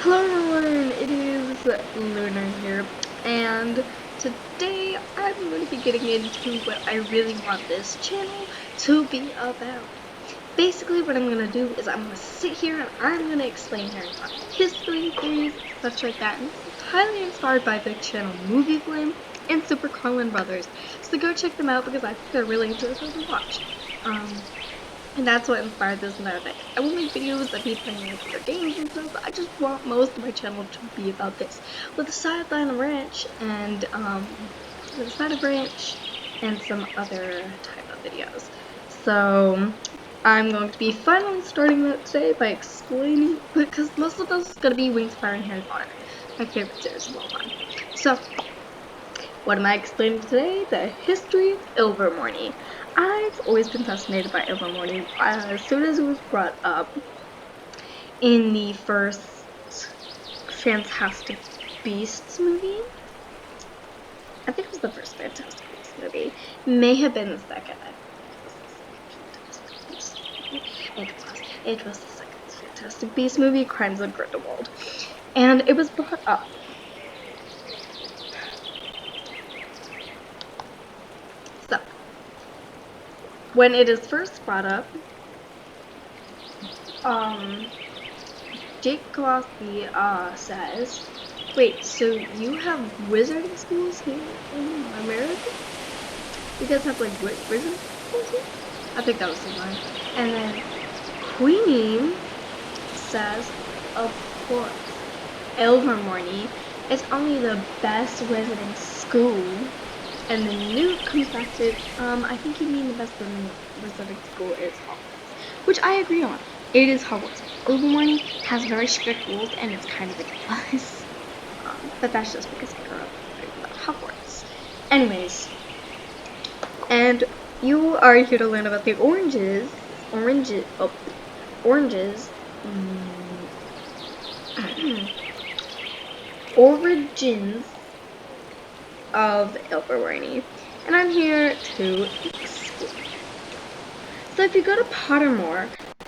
Hello everyone, it is Lunar here, and today I'm going to be getting into what I really want this channel to be about. Basically what I'm going to do is I'm going to sit here and I'm going to explain Harry Potter history, theories, such like that, and it's highly inspired by the channel Movie Flame and Super Carlin Brothers, so go check them out because I think they're really interesting to watch. And that's what inspired this entire thing. I will make videos of me playing like other games and stuff, but I just want most of my channel to be about this. With a sideline branch and some other type of videos. So I'm going to be finally starting that today by explaining, because most of this is going to be Wings, Fire, and Harry Potter, my favorite series of all time. So what am I explaining today? The history of Ilvermorny. I've always been fascinated by Ilvermorny as soon as it was brought up in the first Fantastic Beasts movie. I think it was the first Fantastic Beasts movie. May have been the second. It was the second Fantastic Beasts movie, Crimes of Grindelwald. And it was brought up. So, when it is first brought up, Jake Colossi says, wait, so you have wizarding schools here in America? You guys have like wizarding schools here? I think that was the line. And then Queenie says, of course, Ilvermorny is only the best wizarding school. And then Newt comes back to, I think you mean the best wizarding school is Hogwarts, which I agree on. It is Hogwarts. Ilvermorny has very strict rules and it's kind of ridiculous. But that's just because I grew up at Hogwarts. Anyways, and you are here to learn about the origins of Ilvermorny, and I'm here to explain. So if you go to Pottermore,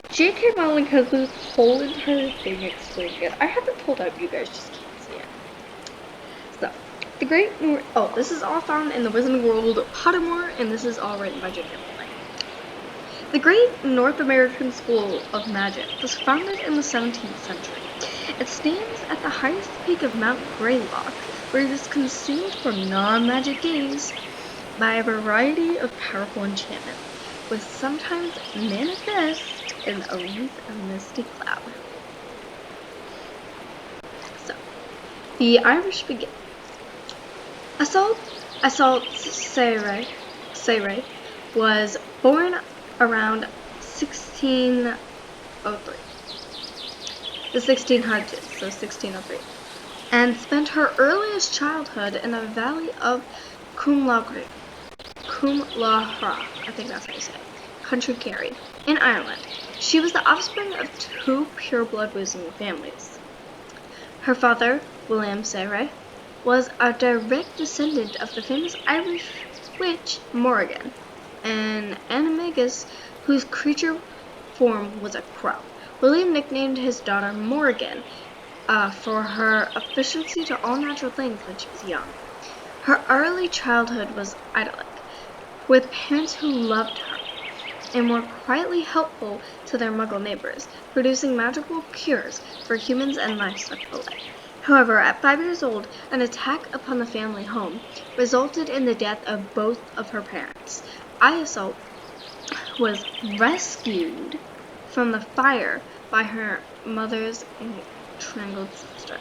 J.K. Rowling has this whole entire thing explaining it. I have it pulled up, you guys just can't see it. So, the Great this is all found in the Wizarding World of Pottermore, and this is all written by J.K. Rowling. The Great North American School of Magic was founded in the 17th century. It stands at the highest peak of Mount Greylock, where it is consumed from non-magic gaze by a variety of powerful enchantments, which sometimes manifest in a wreath of misty cloud. So, the Irish begin. Isolde Sayre was born around 1603. The 1600s, so 1603. And spent her earliest childhood in the valley of Cumlachra, I think that's how you say it, County Kerry, in Ireland. She was the offspring of two pure-blood wizarding families. Her father, William Sayre, was a direct descendant of the famous Irish witch Morrigan, an animagus whose creature form was a crow. William nicknamed his daughter Morrigan for her efficiency to all natural things when she was young. Her early childhood was idyllic, with parents who loved her and were quietly helpful to their Muggle neighbors, producing magical cures for humans and livestock alike. However, at 5 years old, an attack upon the family home resulted in the death of both of her parents. Isolde was rescued from the fire by her mother's strangled sister,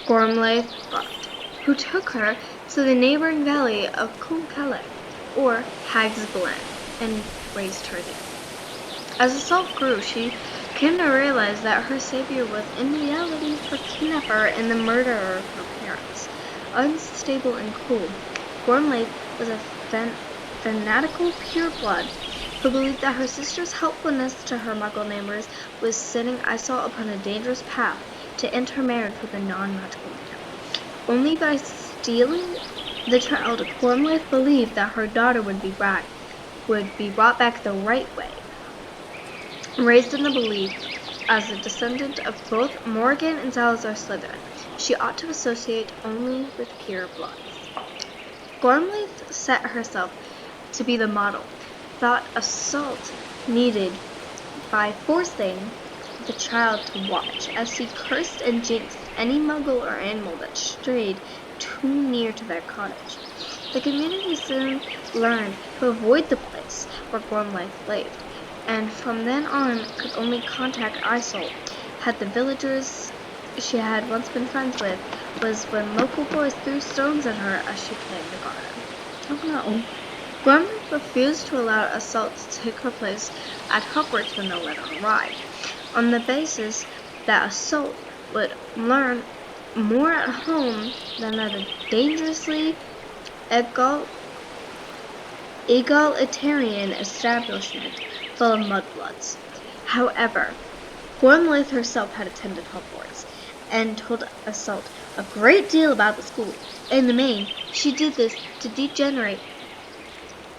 Gormley Bott, who took her to the neighboring valley of Cumlachra, or Hag's Glen, and raised her there. As Isolde grew, she came to realize that her savior was in reality her kidnapper and the murderer of her parents. Unstable and cool, Gormley was a fanatical pureblood who believed that her sister's helpfulness to her Muggle neighbors was setting Isolde upon a dangerous path to intermarriage with a non-magical man. Only by stealing the child, Gormley believed that her daughter would be brought back the right way. Raised in the belief as a descendant of both Morgan and Salazar Slytherin, she ought to associate only with pure bloods. Gormlaith set herself to be the model, thought assault needed by forcing the child to watch, as she cursed and jinxed any muggle or animal that strayed too near to their cottage. The community soon learned to avoid the place where Gormlaith lived, and from then on could only contact Isolde had the villagers she had once been friends with was when local boys threw stones at her as she played in the garden. Oh no. Gormlaith refused to allow Assault to take her place at Hogwarts when the letter arrived, on the basis that Assault would learn more at home than at a dangerously egalitarian establishment full of mudbloods. However, Gormlaith herself had attended Hogwarts and told Assault a great deal about the school. In the main, she did this to degenerate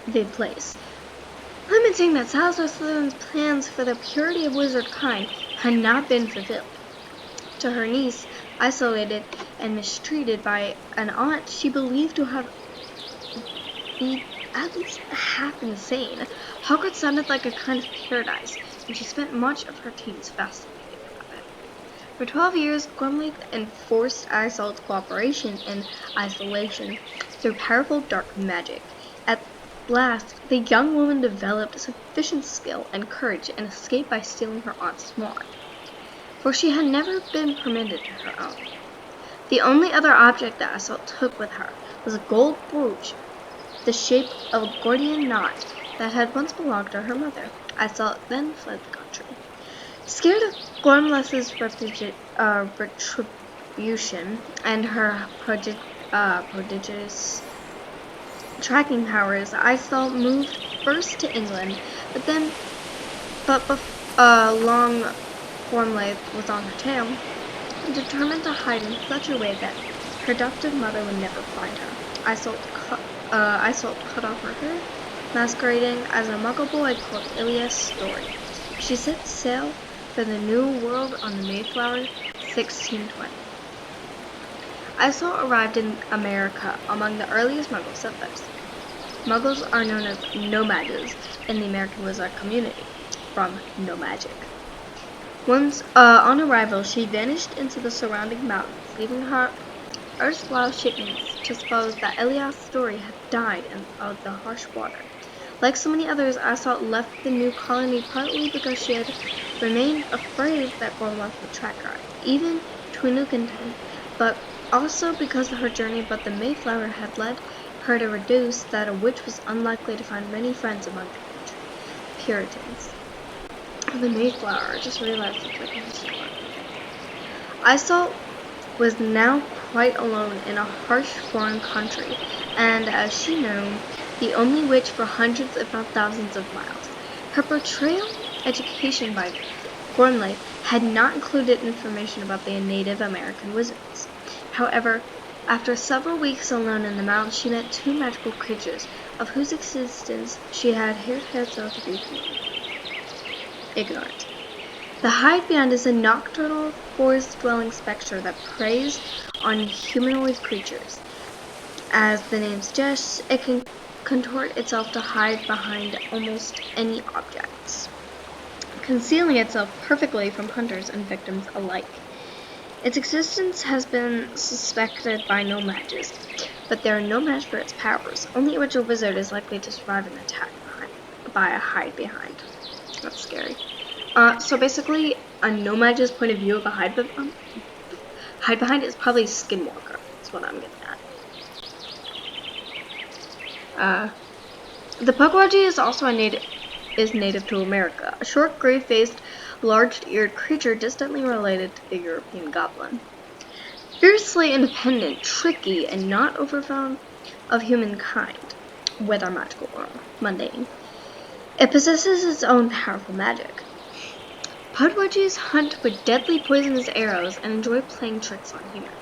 the place, lamenting that Salazar Slytherin's plans for the purity of wizard kind had not been fulfilled. To her niece, isolated and mistreated by an aunt she believed to have been at least half insane, Hogwarts sounded like a kind of paradise, and she spent much of her teens fascinated about it. For 12 years, Gormlaith enforced Isolde's cooperation and isolation through powerful dark magic. At last, the young woman developed sufficient skill and courage and escaped by stealing her aunt's wand, for she had never been permitted her own. The only other object that Assault took with her was a gold brooch, the shape of a Gordian knot that had once belonged to her mother. Assault then fled the country. Scared of Gormlaith's retribution and her prodigious tracking powers, Assault moved first to England, but long Gormlaith was on her tail, determined to hide in such a way that her adoptive mother would never find her. Assault cut off her hair, masquerading as a muggle boy called Ilias Story. She set sail for the New World on the Mayflower, 1620. Assault arrived in America among the earliest Muggle settlers. Muggles are known as no-mages in the American wizard community, from no magic. Once on arrival, she vanished into the surrounding mountains, leaving her erstwhile shipmates to suppose that Ilias Story had died of the harsh water. Like so many others, Assault left the new colony partly because she had remained afraid that Gormlaith would track her, even to Newcastle, but also because her journey about the Mayflower had led her to deduce that a witch was unlikely to find many friends among the Puritans. The Mayflower, I just realized it's like a history book. Assault was now quite alone in a harsh foreign country, and as she knew, the only witch for hundreds if not thousands of miles. Her portrayal education by Gormlaith had not included information about the Native American wizards. However, after several weeks alone in the mountains, she met two magical creatures, of whose existence she had hitherto to be ignorant. The Hive-Beyond is a nocturnal, forest-dwelling spectre that preys on humanoid creatures. As the name suggests, it can contort itself to hide behind almost any objects, concealing itself perfectly from hunters and victims alike. Its existence has been suspected by no mages, but there are no match for its powers. Only a witch wizard is likely to survive an attack by a hide-behind. That's scary. So basically, a no mage's point of view of a hide-behind is probably skinwalker. That's what I'm getting at. The Pukwudgie is also native to America. A short, gray-faced, large-eared creature distantly related to the European goblin. Fiercely independent, tricky, and not overfond of humankind, whether magical or mundane. It possesses its own powerful magic. Pukwudgies hunt with deadly poisonous arrows and enjoy playing tricks on humans.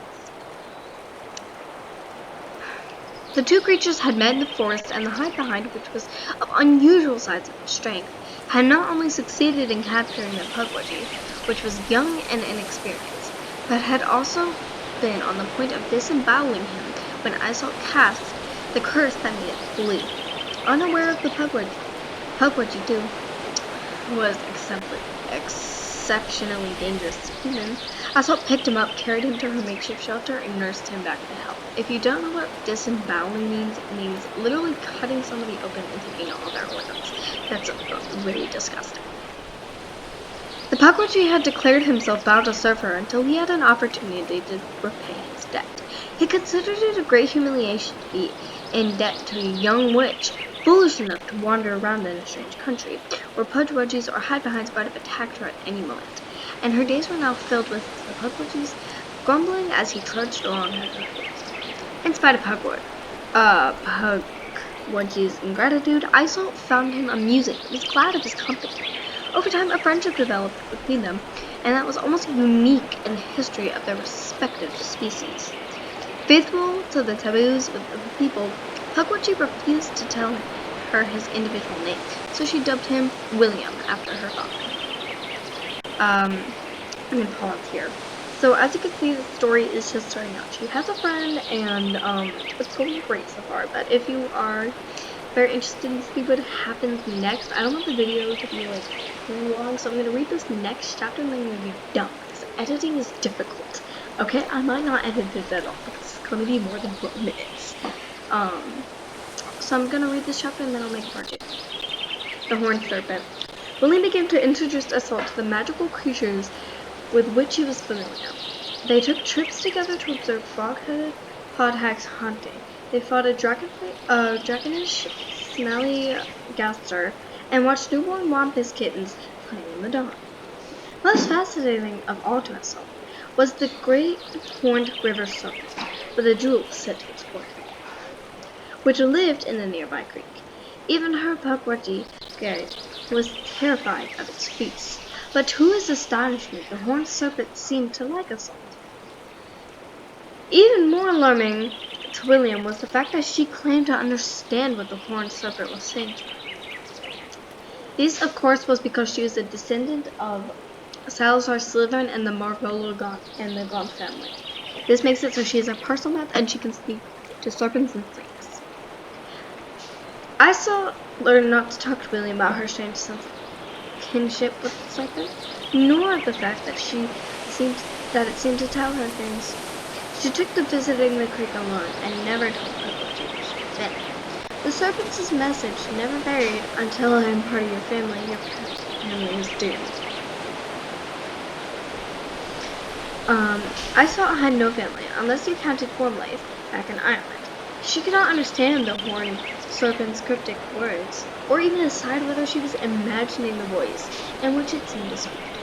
The two creatures had met in the forest, and the hide-behind, which was of unusual size and strength, had not only succeeded in capturing the Pukwudgie, which was young and inexperienced, but had also been on the point of disemboweling him when Isolde cast the curse that made it blue. Unaware of the Pukwudgie too was exceptionally dangerous human, Isolde picked him up, carried him to her makeshift shelter, and nursed him back to health. If you don't know what disemboweling means, it means literally cutting somebody open and taking all their organs. That's really disgusting. The Pukwudgie had declared himself bound to serve her until he had an opportunity to repay his debt. He considered it a great humiliation to be in debt to a young witch, foolish enough to wander around in a strange country, where Pukwudgies or hide-behinds might have attacked her at any moment. And her days were now filled with the Pukwudgies grumbling as he trudged along her heels. In spite of Pukwudgie's ingratitude, Isolde found him amusing and was glad of his company. Over time, a friendship developed between them, and that was almost unique in the history of their respective species. Faithful to the taboos of the people, Pukwudgie refused to tell her his individual name, so she dubbed him William after her father. I'm gonna pause here. So as you can see, the story is just starting out. She has a friend, and it's going great so far. But if you are very interested to see what happens next, I don't want the video to be like too long, so I'm gonna read this next chapter and then I'm gonna be done. Because editing is difficult. Okay, I might not edit this at all because it's gonna be more than 12 minutes. So I'm gonna read this chapter and then I'll make part 2. The Horned Serpent. William began to introduce Isolde to the magical creatures with which he was familiar. They took trips together to observe frog-headed podhags hunting. They fought a dragonish smelly gaster and watched newborn wampus kittens playing in the dawn. Most fascinating of all to Isolde was the great horned river serpent with a jewel set to its forehead, which lived in a nearby creek. Even her Pukwudgie was terrified of its feast, but to his astonishment, the horned serpent seemed to like Isolde. Even more alarming to William was the fact that she claimed to understand what the horned serpent was saying to her. This, of course, was because she was a descendant of Salazar Slytherin and the Marvolo and the Gaunt family. This makes it so she is a parselmouth and she can speak to serpents and snakes. Isolde learned not to talk to William about her strange sense of kinship with the serpent, nor of the fact that it seemed to tell her things. She took to visiting the creek alone and never told Pukwudgie where she had been. The serpent's message never varied: until I am part of your family is doomed. Isolde had no family, unless you counted Gormlaith back in Ireland. She could not understand the horned serpent's cryptic words, or even decide whether she was imagining the voice in which it seemed to speak to her.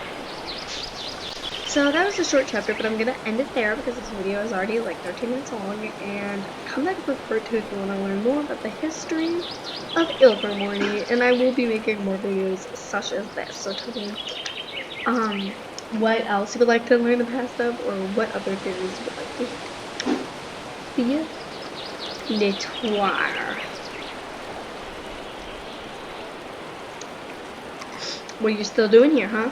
So that was a short chapter, but I'm going to end it there because this video is already like 13 minutes long, and come back with part 2 if you want to learn more about the history of Ilvermorny, and I will be making more videos such as this. So tell me, what else you would like to learn the past of, or what other theories you would like to hear. See you later. What are you still doing here, huh?